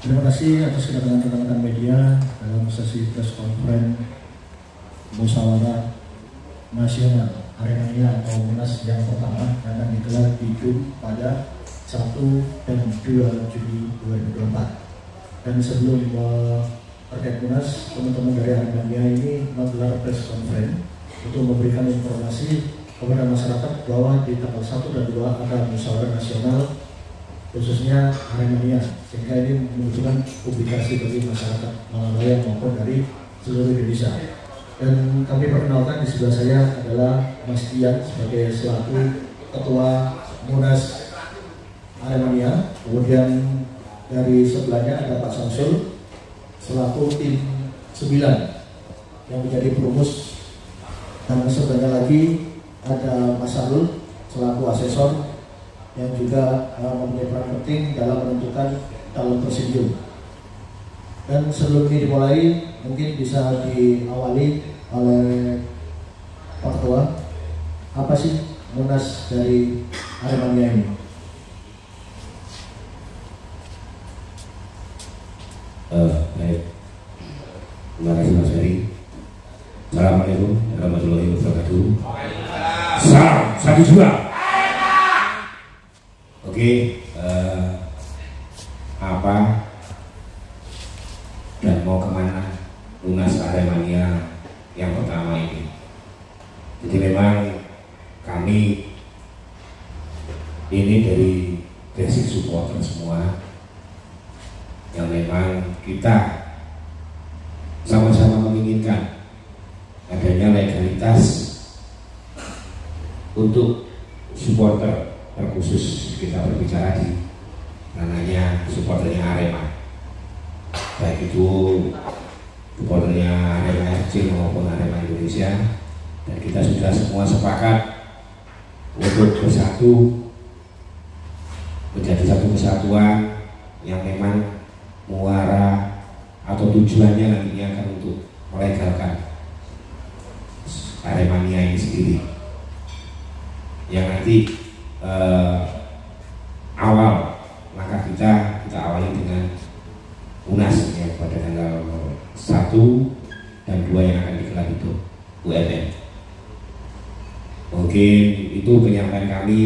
Terima kasih atas kedatangan rekan-rekan media dalam sesi press conference musyawarah nasional Aremania atau Munas yang pertama yang akan digelar di Jun pada 1 dan 2 Juni 2024. Dan sebelum terkait Munas, teman-teman dari Aremania ini menggelar press conference untuk memberikan informasi kepada masyarakat bahwa di tanggal 1 dan 2 ada musyawarah nasional khususnya Aremania, sehingga ini membutuhkan publikasi bagi masyarakat Malalaya maupun dari seluruh Indonesia. Dan kami perkenalkan di sebelah saya adalah Mas Dian sebagai selaku Ketua Munas Aremania. Kemudian dari sebelahnya ada Pak Samsul selaku tim 9 yang menjadi perumus, dan sebelahnya lagi ada Mas Sarul selaku asesor yang juga mempunyai peran penting dalam menentukan calon presidium. Dan sebelum ini dimulai, mungkin bisa diawali oleh Pak Ketua, apa sih Munas dari Aremania ini? Baik, terima kasih Mas Ferry. Assalamualaikum warahmatullahi wabarakatuh. Salam satu dua. Oke, apa dan mau kemana Munas Aremania yang pertama ini? Jadi memang kami ini dari basic supporter semua yang memang kita sama-sama menginginkan adanya legalitas untuk supporter, terkhusus kita berbicara di ranahnya supporternya Arema, baik itu supporternya Arema FC maupun Arema Indonesia. Dan kita sudah semua sepakat untuk bersatu menjadi satu kesatuan yang memang muara atau tujuannya nantinya akan untuk melegalkan Aremania ini sendiri, yang nanti awal langkah kita awali dengan Munas ya, pada tanggal 1 dan 2 yang akan digelar itu UMM. Mungkin itu penyampaian kami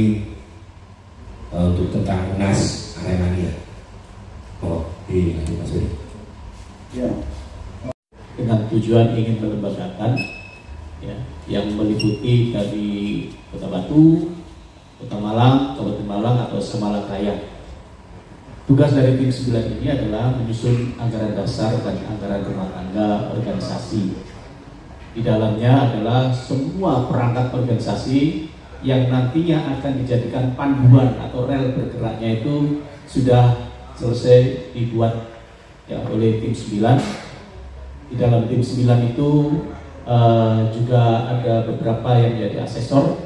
untuk tentang Munas Aremania. Mas Uri. Ya, dengan tujuan ingin melembagakan ya, yang meliputi dari Kota Batu, Kota Malang, Kabupaten Malang atau Semalang Raya. Tugas dari tim 9 ini adalah menyusun anggaran dasar dan anggaran rumah tangga organisasi. Di dalamnya adalah semua perangkat organisasi yang nantinya akan dijadikan panduan atau rel bergeraknya itu sudah selesai dibuat ya oleh tim 9. Di dalam tim 9 itu juga ada beberapa yang menjadi asesor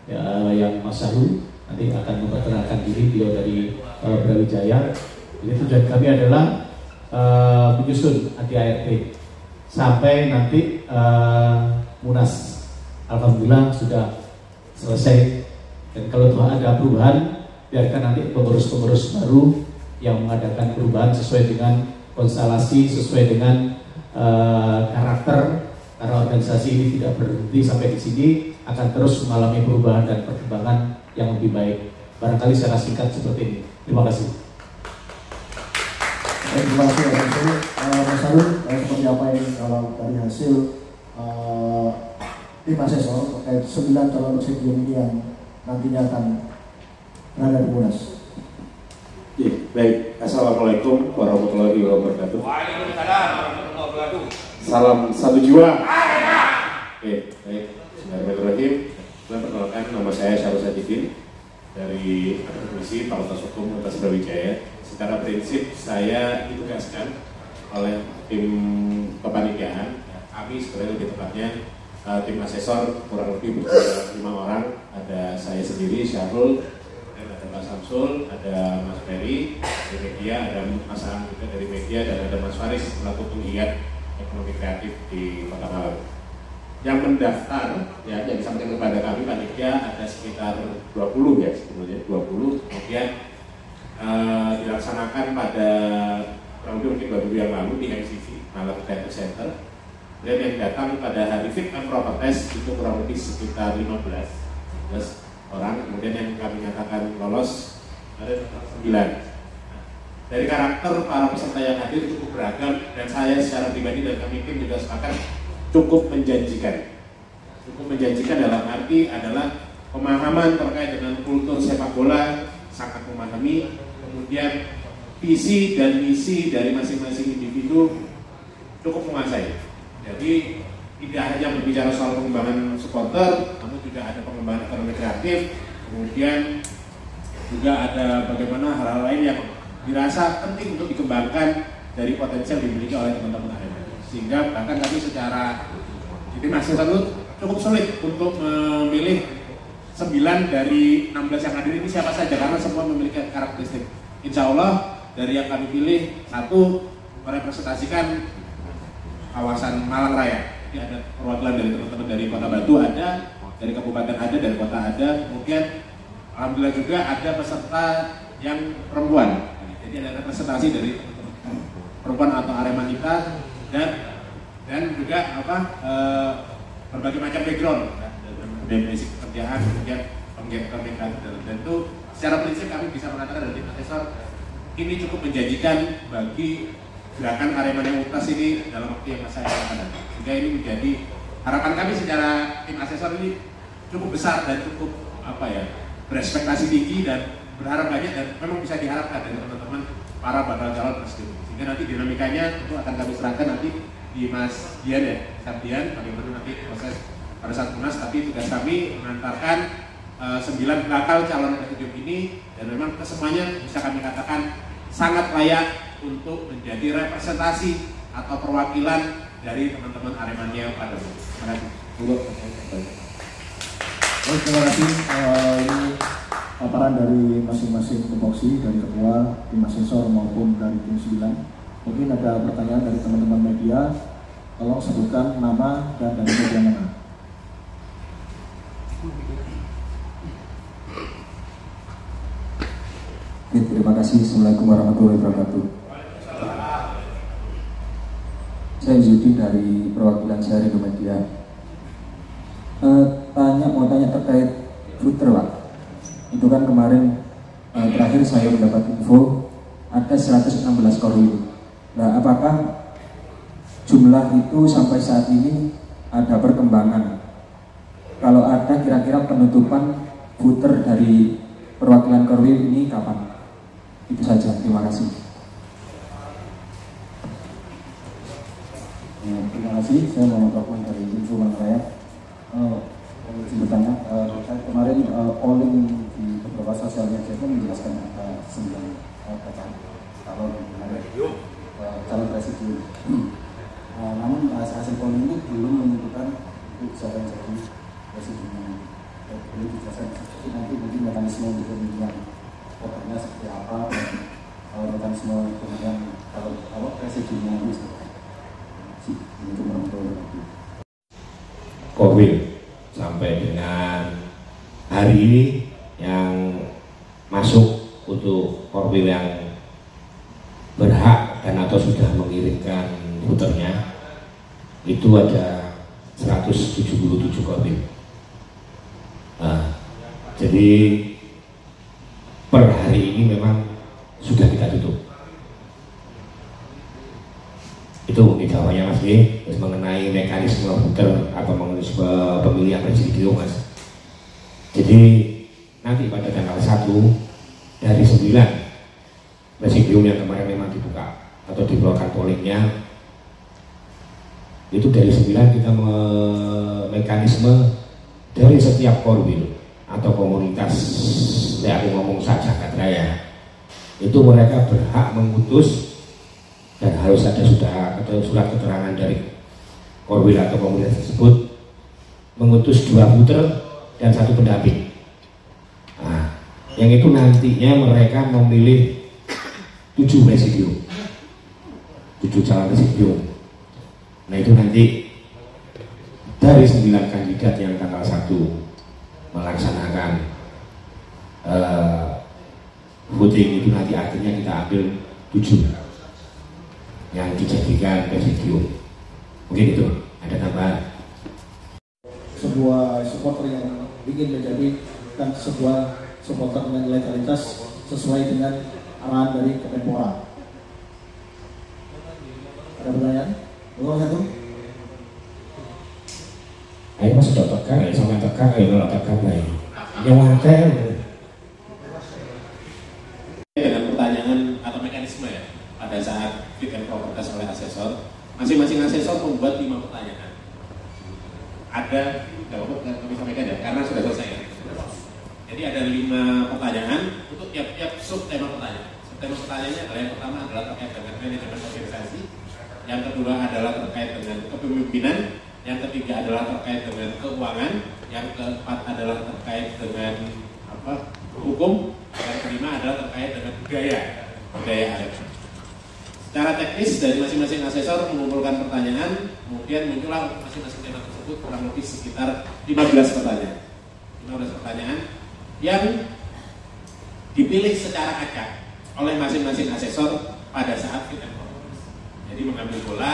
ya, yang Mas Sarul nanti akan memperkenalkan diri, beliau dari Brawijaya. Jadi tujuan kami adalah menyusun ADART sampai nanti Munas alhamdulillah sudah selesai. Dan kalau ada perubahan, biarkan nanti pengurus-pengurus baru yang mengadakan perubahan sesuai dengan konstelasi, sesuai dengan karakter, karena organisasi ini tidak berhenti sampai di sini, akan terus mengalami perubahan dan perkembangan yang lebih baik. Barangkali secara singkat seperti ini. Terima kasih. Terima kasih Mas Sarul. Seperti apa yang kalau dari hasil tim asesor terkait 9 calon presidium ini yang nantinya akan berada di Munas. Ya, baik. Assalamualaikum warahmatullahi wabarakatuh. Waalaikumsalam warahmatullahi wabarakatuh. Salam satu jiwa. Oke, baik. Bismillahirrahmanirrahim. Perkenalkan, nama saya Syarul Sajidin dari Akademisi Fakultas Hukum Universitas Brawijaya. Secara prinsip saya ditugaskan oleh tim kepanitiaan. Kami sebenarnya lebih tepatnya tim asesor kurang lebih berjumlah 5 orang. Ada saya sendiri, Syarul, ada Pak Samsul, ada Mas Ferry dari media, ada Mas Ang juga dari media, dan ada Mas Faris selaku penggiat ekonomi kreatif di Kota Malang. Yang mendaftar ya, yang disampaikan kepada kami panitia ada sekitar 20 ya, sebenarnya 20. Kemudian dilaksanakan pada kurang lebih mungkin 2 minggu yang lalu di MCV, Malang Data Center. Dan yang datang pada hari fit and proper test itu kurang lebih sekitar 15 orang. Kemudian yang kami nyatakan lolos ada 9. Dari karakter para peserta yang hadir cukup beragam, dan saya secara pribadi dan kami tim juga sepakat cukup menjanjikan. Cukup menjanjikan dalam arti adalah pemahaman terkait dengan kultur sepak bola sangat memahami, kemudian visi dan misi dari masing-masing individu cukup menguasai. Jadi tidak hanya berbicara soal pengembangan supporter, namun juga ada pengembangan ekonomi kreatif, kemudian juga ada bagaimana hal-hal lain yang dirasa penting untuk dikembangkan dari potensial dimiliki oleh teman-teman Arema. Sehingga bahkan kami secara jadi masih cukup sulit untuk memilih 9 dari 16 yang hadir ini siapa saja, karena semua memiliki karakteristik. Insya Allah dari yang kami pilih, 1 merepresentasikan kawasan Malang Raya. Jadi ada perwakilan dari teman-teman dari Kota Batu ada, dari Kabupaten ada, dari Kota ada. Kemudian alhamdulillah juga ada peserta yang perempuan. Jadi ada representasi dari perempuan atau Aremanita dan juga berbagai macam background, dari basic pekerjaan, kemudian penggiat dan itu secara prinsip kami bisa mengatakan dari tim asesor ini cukup menjanjikan bagi gerakan Aremania Ultras ini dalam waktu yang saya akan datang. Sehingga ini menjadi harapan kami secara tim asesor ini cukup besar dan cukup berekspektasi tinggi dan berharap banyak, dan memang bisa diharapkan dari teman-teman para bakal calon presiden. Sehingga nanti dinamikanya itu akan kami serahkan nanti di Mas Dian ya, Sabdian, bagaimana nanti proses pada saat munas. Tapi tugas kami mengantarkan 9 bakal calon presidium ini, dan memang kesemuanya bisa kami katakan sangat layak untuk menjadi representasi atau perwakilan dari teman-teman Aremania pada waktu. Terima kasih. Terima kasih. Ini paparan dari masing-masing tupoksi, dari ketua, tim asesor maupun dari tim 9. Mungkin ada pertanyaan dari teman-teman media. Tolong sebutkan nama dan dari media mana. Terima kasih. Assalamualaikum warahmatullahi wabarakatuh. Saya Zudi dari perwakilan Syahrindo Media. Mau tanya terkait footer, Pak. Itu kan kemarin terakhir saya mendapat info ada 116 korwil. Nah, apakah jumlah itu sampai saat ini ada perkembangan? Kalau ada, kira-kira penutupan footer dari perwakilan korwil ini kapan? Itu saja, terima kasih. Terima kasih, saya Muhammad Rahman dari Info Malang Raya. Bertanya, saya kemarin polling di beberapa sosial media itu menjelaskan ada 9 calon presiden. Namun hasil polling ini belum menentukan untuk siapa yang jadi presidennya. Belum dijelaskan. Jadi nanti mungkin mekanisme untuk pemilihan voternya seperti apa, dan mekanisme pemilihan kalau presidennya itu seperti apa. Itu menentukan. Korwil sampai dengan hari ini yang masuk untuk korwil yang berhak dan atau sudah mengirimkan puternya itu ada 177 korwil. Jadi per hari ini memang sudah kita tutup. Itu mungkin jawabannya Mas G. Terus mengenai mekanisme puter atau mekanisme pemilihan presidium, Mas. Jadi nanti pada tanggal 1 dari 9 presidium yang kemarin memang dibuka atau dikeluarkan pollingnya, itu dari 9 kita mekanisme dari setiap korwil atau komunitas, ya aku ngomong saja Raya, itu mereka berhak mengutus dan harus ada surat keterangan dari korwil atau komunitas tersebut mengutus 2 puter dan 1 pendamping. Nah, yang itu nantinya mereka memilih 7 presidium, 7 calon presidium. Nah itu nanti dari 9 kandidat yang tanggal 1 melaksanakan voting itu nanti akhirnya kita ambil 7 yang dijadikan presidium. Mungkin itu ada tambahan. Sebuah supporter yang ingin menjadikan sebuah supporter dengan legalitas sesuai dengan arahan dari Kemenpora. Ada pertanyaan? Nomor 1. Ayo mas sudah tekan, ayo sampai tekan, ayo nolak tekan ayo. Yang mantel. Dengan pertanyaan atau mekanisme ya, pada saat fit and proper test oleh asesor, masing-masing asesor membuat 5 pertanyaan. Ada, kami sampaikan ya, karena sudah selesai ya. Jadi ada 5 pertanyaan untuk tiap-tiap subtema pertanyaan. Subtema pertanyaannya adalah yang pertama adalah terkait dengan manajemen organisasi, yang kedua adalah terkait dengan kepemimpinan, yang ketiga adalah terkait dengan keuangan, yang keempat adalah terkait dengan hukum, yang kelima adalah terkait dengan budaya adat. Secara teknis dari masing-masing asesor mengumpulkan pertanyaan, kemudian muncullah masing-masing tema tersebut kurang lebih sekitar 15 pertanyaan. 15 pertanyaan yang dipilih secara acak oleh masing-masing asesor pada saat fit and proper test. Jadi mengambil bola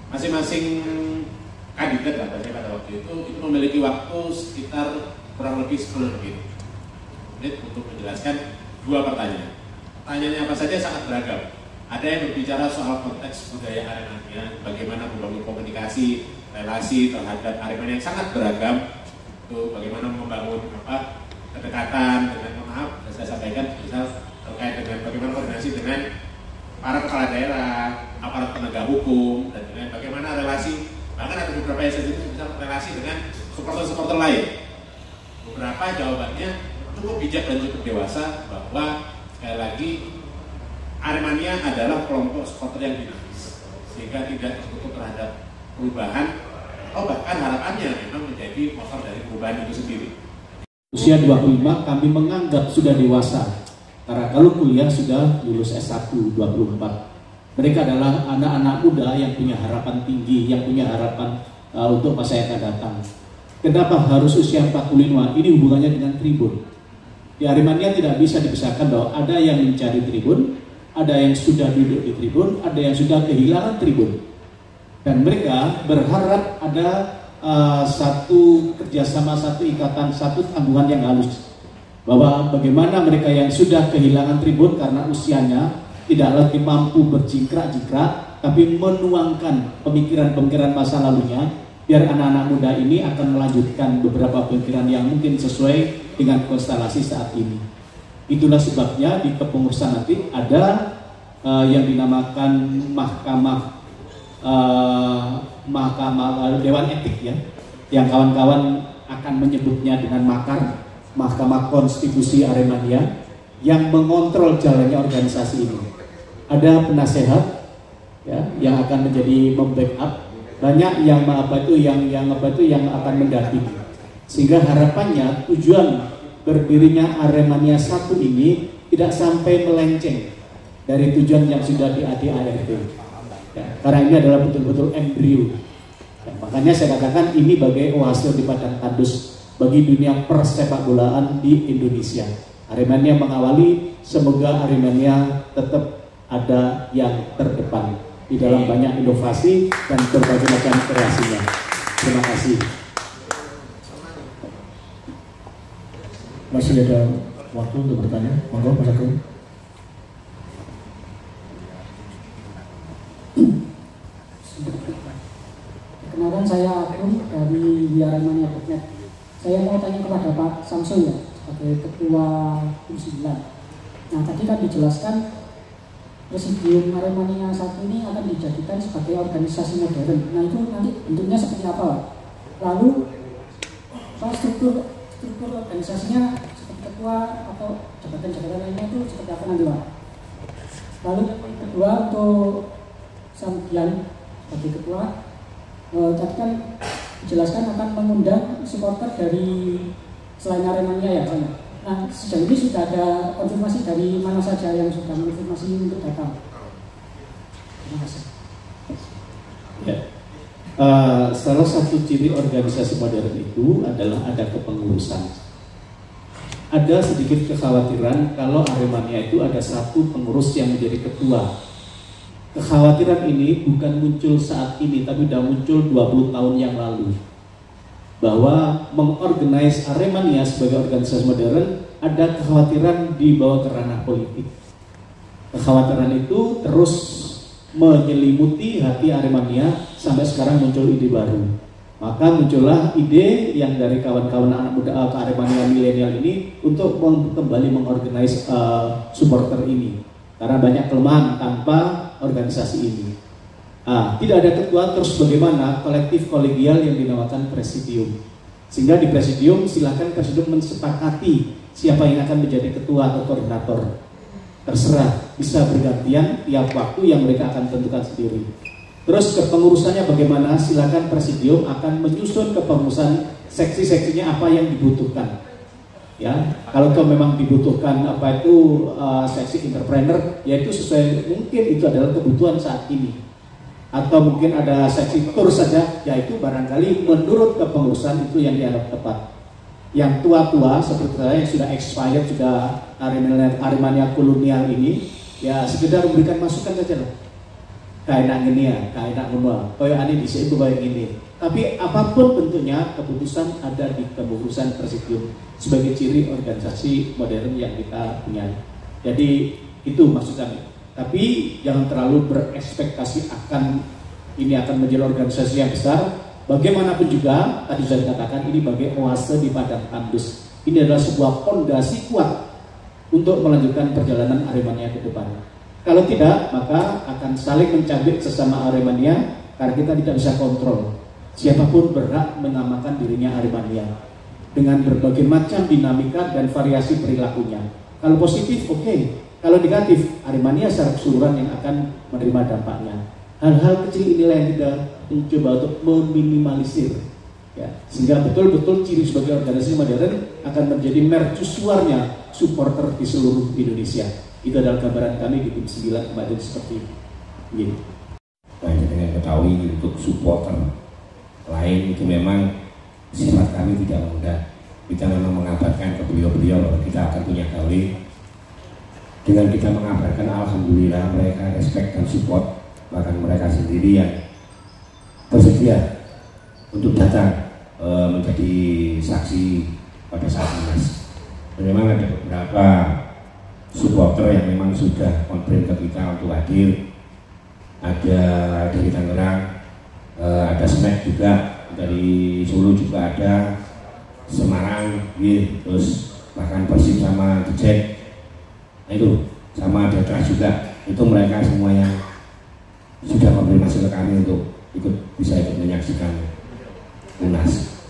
masing-masing kandidat pada waktu itu memiliki waktu sekitar kurang lebih 10 menit untuk menjelaskan 2 pertanyaan. Pertanyaannya apa saja sangat beragam. Ada yang berbicara soal konteks budaya Aremania, bagaimana membangun komunikasi, relasi terhadap Aremania yang sangat beragam. Itu bagaimana membangun kedekatan dengan saya sampaikan misal terkait dengan bagaimana koordinasi dengan para kepala daerah, aparat penegak hukum, dan dengan bagaimana relasi, bahkan ada beberapa yang bisa relasi dengan supporter-supporter lain. Beberapa jawabannya cukup bijak dan cukup dewasa bahwa sekali lagi Aremania adalah kelompok supporter yang dinamis, sehingga tidak tertutup terhadap perubahan, atau bahkan harapannya memang menjadi motor dari perubahan itu sendiri. Usia 25 kami menganggap sudah dewasa, karena kalau kuliah sudah lulus S1 24. Mereka adalah anak-anak muda yang punya harapan tinggi, yang punya harapan untuk masa yang akan datang. Kenapa harus usia 45? Ini hubungannya dengan tribun. Di Aremania tidak bisa dipisahkan bahwa ada yang mencari tribun, ada yang sudah duduk di tribun, ada yang sudah kehilangan tribun. Dan mereka berharap ada satu kerjasama, satu ikatan, satu tanggungan yang halus. Bahwa bagaimana mereka yang sudah kehilangan tribun karena usianya tidak lagi mampu berjingkrak-jingkrak, tapi menuangkan pemikiran-pemikiran masa lalunya, biar anak-anak muda ini akan melanjutkan beberapa pemikiran yang mungkin sesuai dengan konstelasi saat ini. Itulah sebabnya di kepengurusan nanti ada yang dinamakan mahkamah Dewan Etik ya, yang kawan-kawan akan menyebutnya dengan makar, Mahkamah Konstitusi Aremania, yang mengontrol jalannya organisasi ini. Ada penasehat ya, yang akan menjadi membackup, banyak yang yang akan mendampingi, sehingga harapannya tujuan berdirinya Aremania 1 ini tidak sampai melenceng dari tujuan yang sudah di ADART ya, karena ini adalah betul-betul embrio ya, makanya saya katakan ini bagai oase di padang tandus bagi dunia persepakbolaan di Indonesia. Aremania mengawali, semoga Aremania tetap ada yang terdepan di dalam banyak inovasi dan berbagai macam kreasinya. Terima kasih. Masih ada waktu untuk bertanya. Monggo Mas Agung. Perkenalkan, saya Agung dari Aremania.net. Saya mau tanya kepada Pak Samsul ya, sebagai Ketua Tim 9. Nah, tadi kan dijelaskan Presidium Aremania 1 ini akan dijadikan sebagai organisasi modern. Nah, itu nanti bentuknya seperti apa, Pak? Lalu struktur organisasinya seperti ketua atau jabatan-jabatan lainnya itu seperti apa nanti, Pak? Lalu kedua, untuk Sambian sebagai ketua, tadi kan dijelaskan akan mengundang supporter dari selain Aremania ya, saya. Nah, sejauh ini sudah ada konfirmasi dari mana saja yang sudah mengonfirmasi untuk datang? Terima kasih. Ya. Salah satu ciri organisasi modern itu adalah ada kepengurusan. ada sedikit kekhawatiran kalau Aremania itu ada satu pengurus yang menjadi ketua. Kekhawatiran ini bukan muncul saat ini, tapi sudah muncul 20 tahun yang lalu. Bahwa mengorganize Aremania sebagai organisasi modern ada kekhawatiran dibawa ke ranah politik. Kekhawatiran itu terus menyelimuti hati Aremania sampai sekarang muncul ide baru. Maka muncullah ide yang dari kawan-kawan anak muda Aremania milenial ini untuk kembali mengorganize supporter ini. Karena banyak kelemahan tanpa organisasi ini. Tidak ada ketua, terus bagaimana kolektif kolegial yang dinamakan presidium. Sehingga di presidium silakan presidium mensepakati siapa yang akan menjadi ketua atau koordinator. Terserah, bisa bergantian tiap waktu yang mereka akan tentukan sendiri. Terus kepengurusannya bagaimana? Silakan presidium akan menyusun kepengurusan seksi-seksinya apa yang dibutuhkan. Ya, kalau memang dibutuhkan apa itu seksi entrepreneur, yaitu sesuai mungkin itu adalah kebutuhan saat ini. Atau mungkin ada seksi tur saja, yaitu barangkali menurut kepengurusan itu yang dianggap tepat. Yang tua-tua seperti saya yang sudah expired, sudah Aremania kolonial ini, ya sekedar memberikan masukan saja lah. Kayak gini ya, kayak ngono. Kayak ini bisa itu kayak gini. Tapi apapun bentuknya, keputusan ada di kepengurusan presidium sebagai ciri organisasi modern yang kita punya. Jadi itu maksudnya. Tapi jangan terlalu berekspektasi akan ini akan menjadi organisasi yang besar. Bagaimanapun juga, tadi saya katakan ini bagai oase di padang tandus. Ini adalah sebuah fondasi kuat untuk melanjutkan perjalanan Aremania ke depan. Kalau tidak, maka akan saling mencabik sesama Aremania karena kita tidak bisa kontrol. Siapapun berhak menamakan dirinya Aremania dengan berbagai macam dinamika dan variasi perilakunya. Kalau positif, oke. Kalau negatif, Aremania secara keseluruhan yang akan menerima dampaknya. Hal-hal kecil inilah yang kita mencoba untuk meminimalisir, ya, sehingga betul-betul ciri sebagai organisasi modern akan menjadi mercusuarnya supporter di seluruh Indonesia. Itu adalah gambaran kami di tim 9 kemarin seperti ini. Nah, dengan ketahui untuk supporter lain itu memang sifat kami tidak mudah. Kita memang mengabarkan ke beliau-beliau bahwa kita akan punya gawe. Dengan kita mengabarkan, alhamdulillah mereka respect dan support, bahkan mereka sendiri yang bersedia untuk datang menjadi saksi pada saat ini. Memang ada beberapa supporter yang memang sudah konfirm ke kita untuk hadir. Ada dari Tangerang, ada Smack juga, dari Solo juga ada, Semarang, terus bahkan Persib sama The Jack. Nah itu, sama ada Trans juga. Itu mereka semua yang sudah konfirmasi ke kami untuk bisa ikut menyaksikan Munas.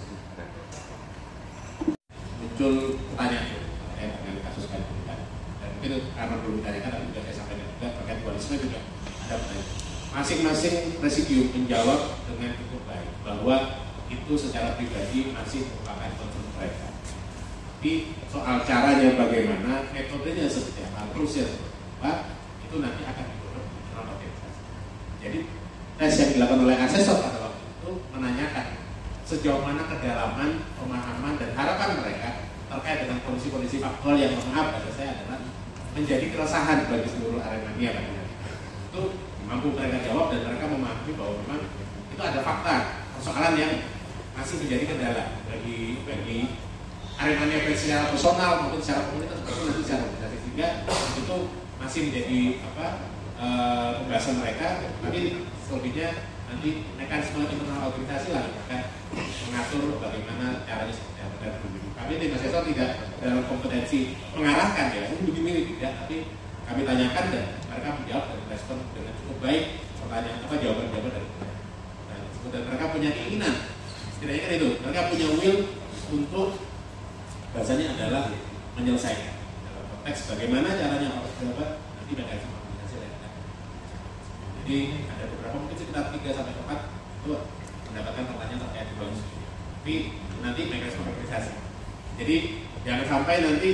Muncul pertanyaan dengan kasus kandidat, dan mungkin karena belum ditanyakan, tapi sudah saya sampaikan juga terkait dualisme juga ada pertanyaan. Masing-masing presidium menjawab dengan cukup baik bahwa itu secara pribadi masih merupakan concern mereka. Tapi soal caranya bagaimana, metodenya seperti apa, terusnya seperti apa, itu nanti akan diurut di internal organisasi. Jadi tes yang dilakukan oleh asesor pada waktu itu menanyakan sejauh mana kedalaman, pemahaman, dan harapan mereka terkait dengan kondisi-kondisi faktual yang maaf pada saya adalah menjadi keresahan bagi seluruh Aremania pada hari itu mampu mereka jawab dan mereka memahami bahwa memang itu ada fakta persoalan yang masih menjadi kendala bagi Aremania baik secara personal maupun secara komunitas maupun nanti secara organisasi, sehingga itu masih menjadi pembahasan mereka. Tapi selebihnya nanti mekanisme internal organisasi lah akan mengatur bagaimana caranya seperti apa. Dan kami di Mas Esor tidak dalam kompetensi mengarahkan ya, ini begini tidak, tapi kami tanyakan dan mereka menjawab dan respon dengan cukup baik pertanyaan jawaban-jawaban dari mereka. Dan mereka punya keinginan, setidaknya kan itu, mereka punya will untuk bahasanya adalah menyelesaikan dalam konteks bagaimana caranya harus jawaban nanti mekanisme organisasi lainnya. Jadi ada beberapa mungkin sekitar 3-4 itu mendapatkan pertanyaan terkait dengan tapi nanti mekanisme organisasi. Jadi jangan sampai nanti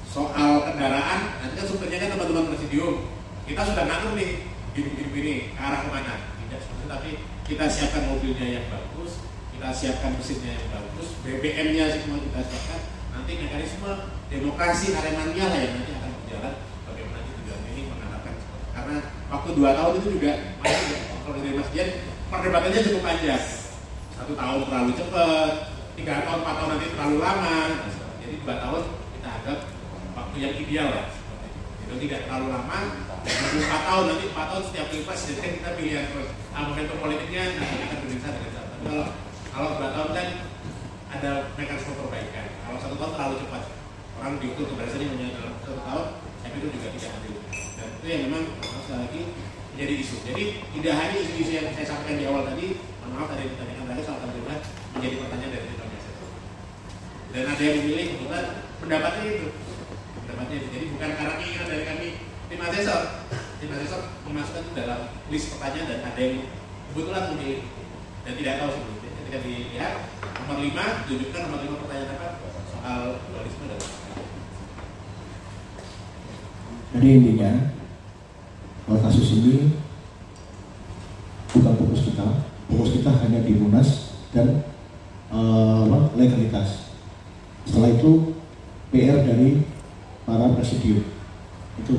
soal kendaraan, nanti kan sumbernya kan teman-teman presidium. Kita sudah ngatur nih, gini, ke arah kemana? Tidak seperti, tapi kita siapkan mobilnya yang bagus, kita siapkan mesinnya yang bagus, BBM-nya semua kita siapkan. nanti mekanisme demokrasi Aremania lah yang nanti akan berjalan bagaimana nanti tujuan ini mengharapkan, karena waktu 2 tahun itu juga masih kalau dari Mas Dian perdebatannya cukup panjang. 1 tahun terlalu cepat, 3 tahun 4 tahun nanti terlalu lama. Jadi 2 tahun kita anggap waktu yang ideal lah. Itu tidak terlalu lama. 4 tahun nanti 4 tahun setiap pilpres jadi kan kita pilihan terus. Momentum politiknya nanti akan berpisah dengan siapa. Tapi kalau 2 tahun kan ada mekanisme perbaikan. Kalau 1 tahun terlalu cepat, orang diukur keberhasilannya hanya dalam 1 tahun, saya pikir juga tidak adil. Dan itu yang memang sekali lagi menjadi isu. Jadi tidak hanya isu-isu yang saya sampaikan di awal tadi, maaf tadi ditanyakan tadi soal kebetulan menjadi pertanyaan dari tim biasa. Dan ada yang memilih kebetulan pendapatnya itu. Jadi bukan karena keinginan dari kami tim asesor. Tim asesor memasukkan itu dalam list pertanyaan dan ada yang kebetulan memilih dan tidak tahu sebelumnya. Ketika dilihat nomor 5, tunjukkan nomor 5 pertanyaan apa soal dualisme dan jadi intinya kasus ini bukan fokus kita hanya di Munas dan legalitas. Setelah itu PR dari para presidium itu